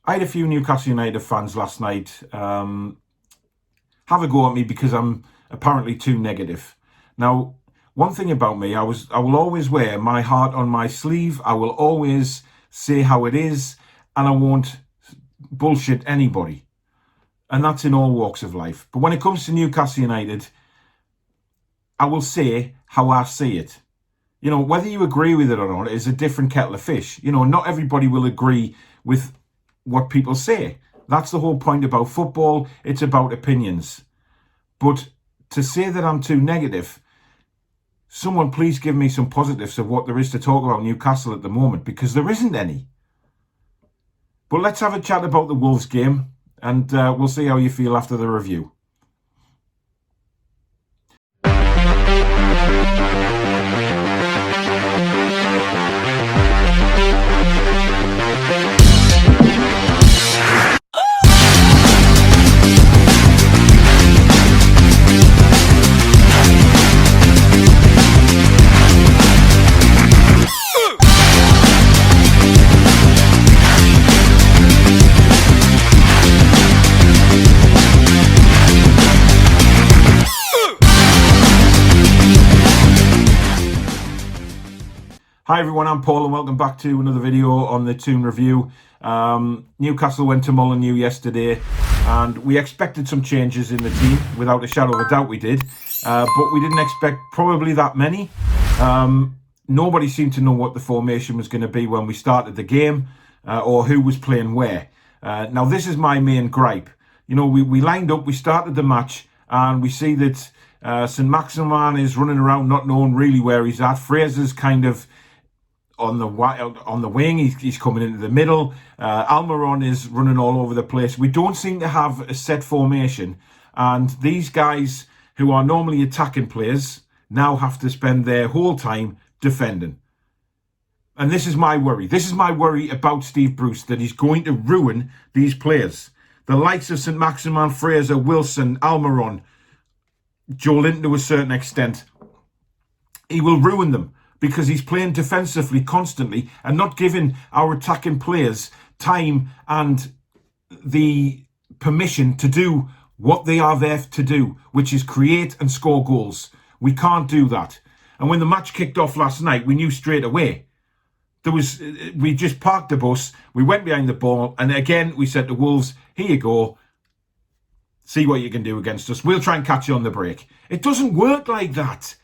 I had a few Newcastle United fans last night have a go at me because I'm apparently too negative. Now, one thing about me, I will always wear my heart on my sleeve. I will always say how it is, and I won't bullshit anybody. And that's in all walks of life. But when it comes to Newcastle United, I will say how I see it. You know, whether you agree with it or not is a different kettle of fish. You know, not everybody will agree with what people say. That's the whole point about football. It's about opinions. But to say that I'm too negative, someone please give me some positives of what there is to talk about Newcastle at the moment, because there isn't any. But let's have a chat about the Wolves game, and we'll see how you feel after the review. Hi everyone, I'm Paul and welcome back to another video on the Toon review. Newcastle went to Molineux yesterday and we expected some changes in the team, without a shadow of a doubt we did, but we didn't expect probably that many. Nobody seemed to know what the formation was going to be when we started the game, or who was playing where. Now this is my main gripe. You know, we lined up, we started the match and we see that St Maximin is running around not knowing really where he's at. Fraser's kind of on the wing, he's coming into the middle. Almiron is running all over the place. We don't seem to have a set formation, and these guys who are normally attacking players now have to spend their whole time defending. And this is my worry. This is my worry about Steve Bruce, that he's going to ruin these players. The likes of St Maximin, Fraser, Wilson, Almiron, Joelinton to a certain extent. He will ruin them, because he's playing defensively constantly and not giving our attacking players time and the permission to do what they are there to do, which is create and score goals. We can't do that. And when the match kicked off last night, we knew straight away. We just parked the bus, we went behind the ball, and again we said to Wolves, here you go, see what you can do against us. We'll try and catch you on the break. It doesn't work like that.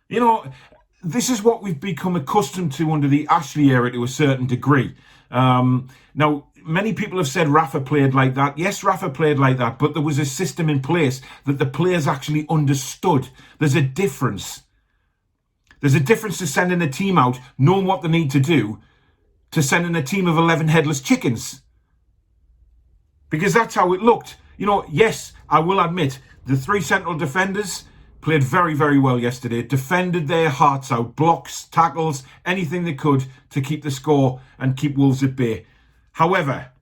You know, this is what we've become accustomed to under the Ashley era to a certain degree. Now, many people have said Rafa played like that. Yes, Rafa played like that, but there was a system in place that the players actually understood. There's a difference. There's a difference to sending a team out, knowing what they need to do, to sending a team of 11 headless chickens. Because that's how it looked. You know, yes, I will admit, the three central defenders played very, very well yesterday, defended their hearts out, blocks, tackles, anything they could to keep the score and keep Wolves at bay. However,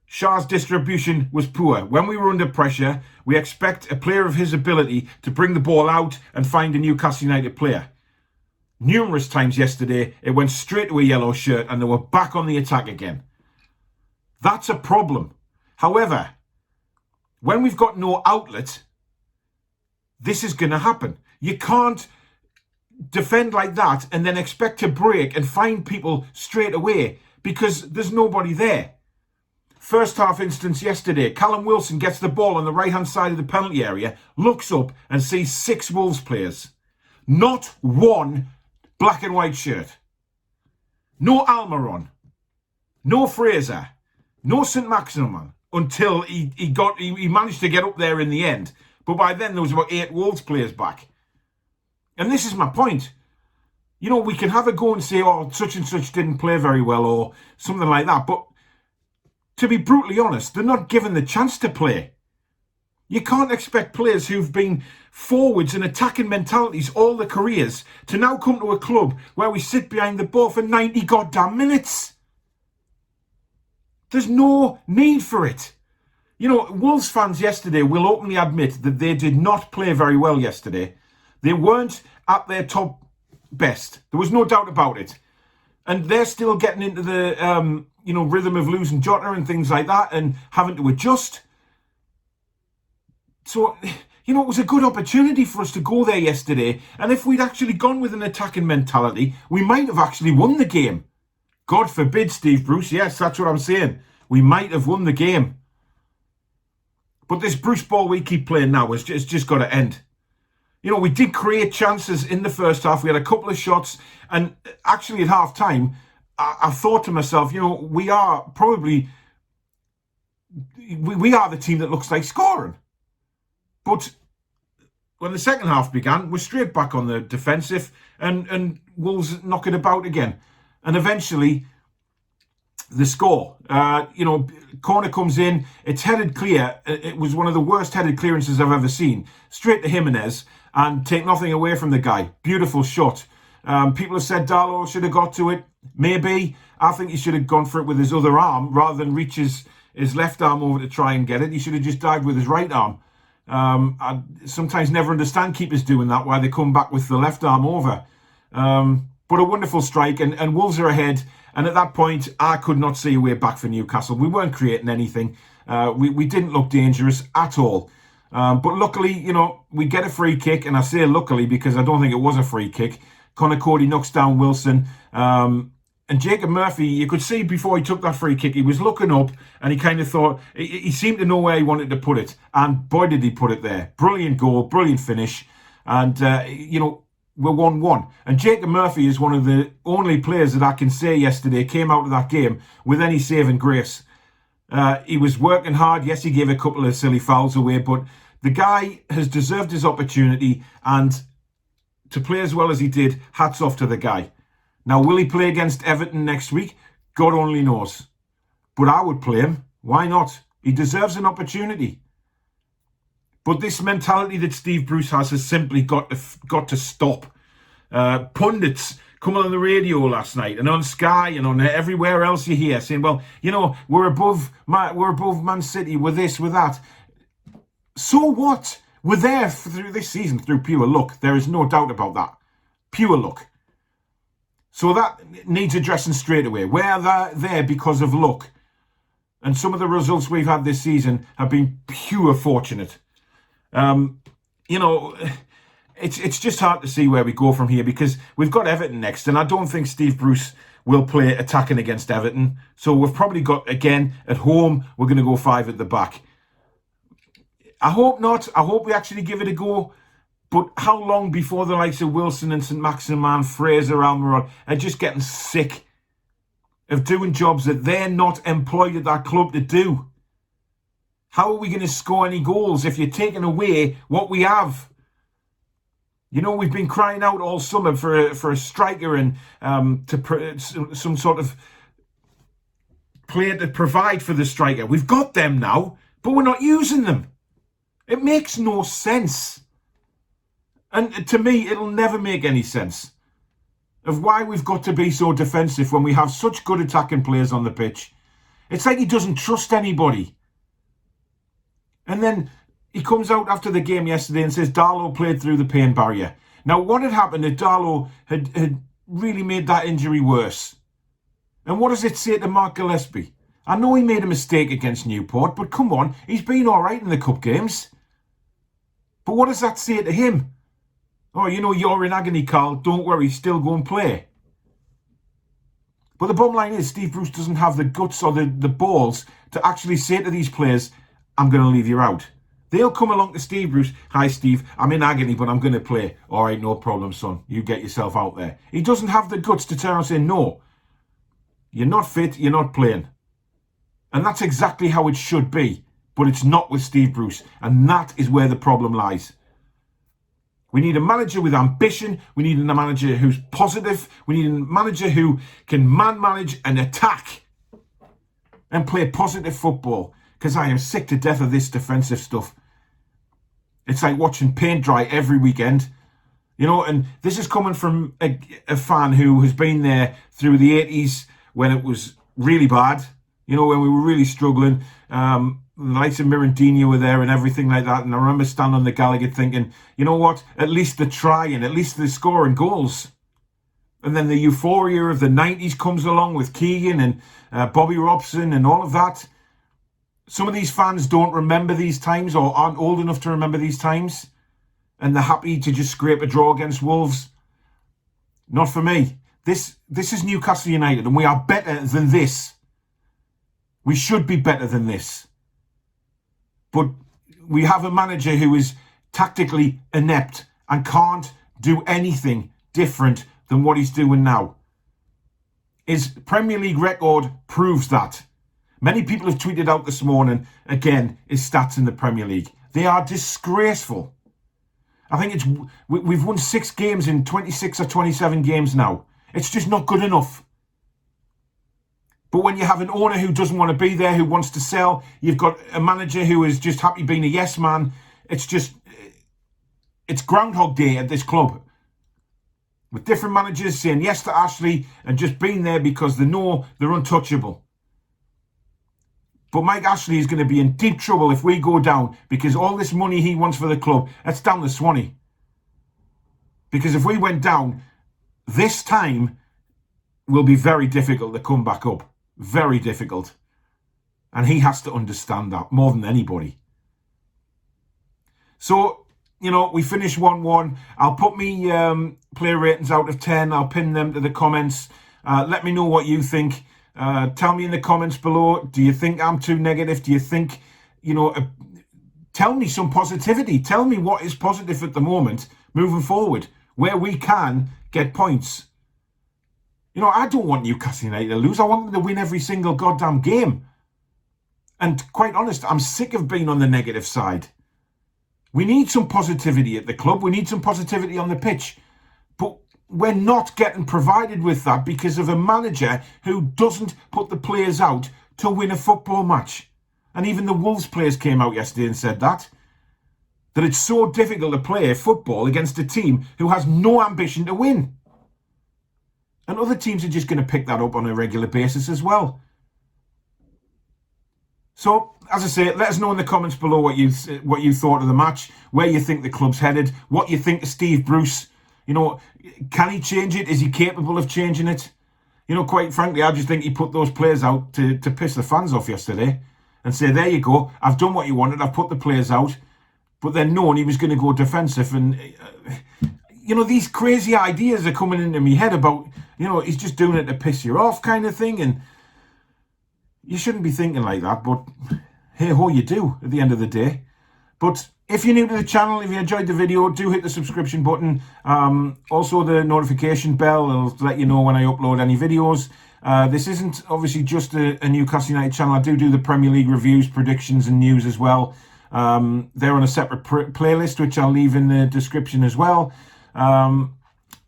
Shah's distribution was poor. When we were under pressure, we expect a player of his ability to bring the ball out and find a Newcastle United player. Numerous times yesterday, it went straight to a yellow shirt and they were back on the attack again. That's a problem. However, when we've got no outlet, this is going to happen. You can't defend like that and then expect to break and find people straight away, because there's nobody there. First half instance yesterday, Callum Wilson gets the ball on the right-hand side of the penalty area, looks up and sees 6 Wolves players. Not one black and white shirt. No Almiron. No Fraser. No St Maximin, until he managed to get up there in the end. But by then, there was about 8 Wolves players back. And this is my point. You know, we can have a go and say, oh, such and such didn't play very well or something like that. But to be brutally honest, they're not given the chance to play. You can't expect players who've been forwards and attacking mentalities all their careers to now come to a club where we sit behind the ball for 90 goddamn minutes. There's no need for it. You know, Wolves fans yesterday will openly admit that they did not play very well yesterday. They weren't at their top best. There was no doubt about it. And they're still getting into the rhythm of losing Jota and things like that and having to adjust. So, it was a good opportunity for us to go there yesterday. And if we'd actually gone with an attacking mentality, we might have actually won the game. God forbid, Steve Bruce. Yes, that's what I'm saying. We might have won the game. But this Bruce ball we keep playing now has just got to end. We did create chances in the first half. We had a couple of shots. And actually at half time, I thought to myself, we are probably... We are the team that looks like scoring. But when the second half began, we're straight back on the defensive and Wolves knock it about again. And eventually, the score. Corner comes in, it's headed clear. It was one of the worst headed clearances I've ever seen. Straight to Jimenez and take nothing away from the guy. Beautiful shot. People have said Darlow should have got to it. Maybe. I think he should have gone for it with his other arm rather than reach his left arm over to try and get it. He should have just dived with his right arm. I sometimes never understand keepers doing that, why they come back with the left arm over. But a wonderful strike, and Wolves are ahead. And at that point, I could not see a way back for Newcastle. We weren't creating anything. We didn't look dangerous at all. But luckily, we get a free kick. And I say luckily because I don't think it was a free kick. Connor Cody knocks down Wilson. And Jacob Murphy, you could see before he took that free kick, he was looking up and he kind of thought, he seemed to know where he wanted to put it. And boy, did he put it there. Brilliant goal, brilliant finish. And, we're 1-1. And Jacob Murphy is one of the only players that I can say yesterday came out of that game with any saving grace. He was working hard. Yes, he gave a couple of silly fouls away, but the guy has deserved his opportunity. And to play as well as he did, hats off to the guy. Now, will he play against Everton next week? God only knows. But I would play him. Why not? He deserves an opportunity. But this mentality that Steve Bruce has simply got to stop. Pundits coming on the radio last night and on Sky and on everywhere else you hear saying, well, we're above Man City, we're this, we're that. So what? We're there through this season through pure luck. There is no doubt about that. Pure luck. So that needs addressing straight away. We're there because of luck. And some of the results we've had this season have been pure fortunate. It's just hard to see where we go from here because we've got Everton next. And I don't think Steve Bruce will play attacking against Everton. So we've probably got, again, at home, we're going to go 5 at the back. I hope not. I hope we actually give it a go. But how long before the likes of Wilson and St Maximin, Fraser, Almiron are just getting sick of doing jobs that they're not employed at that club to do? How are we going to score any goals if you're taking away what we have? We've been crying out all summer for a striker and some sort of player to provide for the striker. We've got them now, but we're not using them. It makes no sense. And to me, it'll never make any sense of why we've got to be so defensive when we have such good attacking players on the pitch. It's like he doesn't trust anybody. And then he comes out after the game yesterday and says Darlow played through the pain barrier. Now, what had happened if Darlow had really made that injury worse? And what does it say to Mark Gillespie? I know he made a mistake against Newport, but come on, he's been all right in the cup games. But what does that say to him? Oh, you're in agony, Carl. Don't worry, still go and play. But the bottom line is Steve Bruce doesn't have the guts or the balls to actually say to these players, I'm going to leave you out. They'll come along to Steve Bruce. Hi, Steve. I'm in agony, but I'm going to play. All right, no problem, son. You get yourself out there. He doesn't have the guts to turn around and say, no, you're not fit, you're not playing. And that's exactly how it should be. But it's not with Steve Bruce. And that is where the problem lies. We need a manager with ambition. We need a manager who's positive. We need a manager who can manage and attack and play positive football. Because I am sick to death of this defensive stuff. It's like watching paint dry every weekend. And this is coming from a fan who has been there through the 80s when it was really bad. When we were really struggling. The likes of Mirandinho were there and everything like that. And I remember standing on the Gallagher thinking, you know what? At least they're trying. At least they're scoring goals. And then the euphoria of the 90s comes along with Keegan and Bobby Robson and all of that. Some of these fans don't remember these times or aren't old enough to remember these times. And they're happy to just scrape a draw against Wolves. Not for me. This is Newcastle United, and we are better than this. We should be better than this. But we have a manager who is tactically inept and can't do anything different than what he's doing now. His Premier League record proves that. Many people have tweeted out this morning, again, his stats in the Premier League. They are disgraceful. I think we've won 6 games in 26 or 27 games now. It's just not good enough. But when you have an owner who doesn't want to be there, who wants to sell, you've got a manager who is just happy being a yes man. It's Groundhog Day at this club. With different managers saying yes to Ashley and just being there because they know they're untouchable. But Mike Ashley is going to be in deep trouble if we go down, because all this money he wants for the club, that's down the Swanee. Because if we went down, this time will be very difficult to come back up. Very difficult. And he has to understand that more than anybody. So, you know, we finished 1-1. I'll put me player ratings out of 10. I'll pin them to the comments. Let me know what you think. Tell me in the comments below, do you think I'm too negative? Do you think, you know, tell me some positivity. Tell me what is positive at the moment, moving forward, where we can get points. You know, I don't want Newcastle United to lose. I want them to win every single goddamn game. And quite honest, I'm sick of being on the negative side. We need some positivity at the club. We need some positivity on the pitch. But we're not getting provided with that because of a manager who doesn't put the players out to win a football match. And even the Wolves players came out yesterday and said that it's so difficult to play football against a team who has no ambition to win. And other teams are just going to pick that up on a regular basis as well. So, as I say, let us know in the comments below what you thought of the match, where you think the club's headed, what you think of Steve Bruce. You know, can he change it? Is he capable of changing it? You know, quite frankly, I just think he put those players out to piss the fans off yesterday and say, there you go, I've done what you wanted, I've put the players out. But then knowing he was going to go defensive and, you know, these crazy ideas are coming into my head about, you know, he's just doing it to piss you off kind of thing. And you shouldn't be thinking like that, but hey ho, you do at the end of the day. But if you're new to the channel, if you enjoyed the video, do hit the subscription button. Also the notification bell will let you know when I upload any videos. This isn't obviously just a Newcastle United channel. I do the Premier League reviews, predictions and news as well. They're on a separate playlist, which I'll leave in the description as well.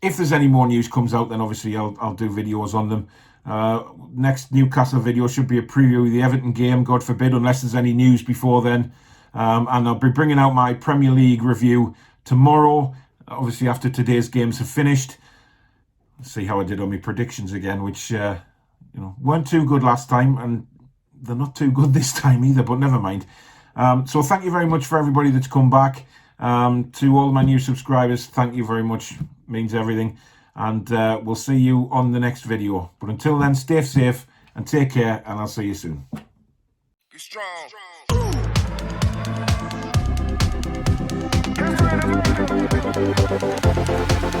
If there's any more news comes out, then obviously I'll do videos on them. Next Newcastle video should be a preview of the Everton game, God forbid, unless there's any news before then. And I'll be bringing out my Premier League review tomorrow, obviously after today's games have finished. Let's see how I did on my predictions again, which you know, weren't too good last time, and they're not too good this time either, but never mind. So thank you very much for everybody that's come back. To all my new subscribers, thank you very much, means everything. And we'll see you on the next video. But until then, stay safe and take care, and I'll see you soon. Be strong. Be strong.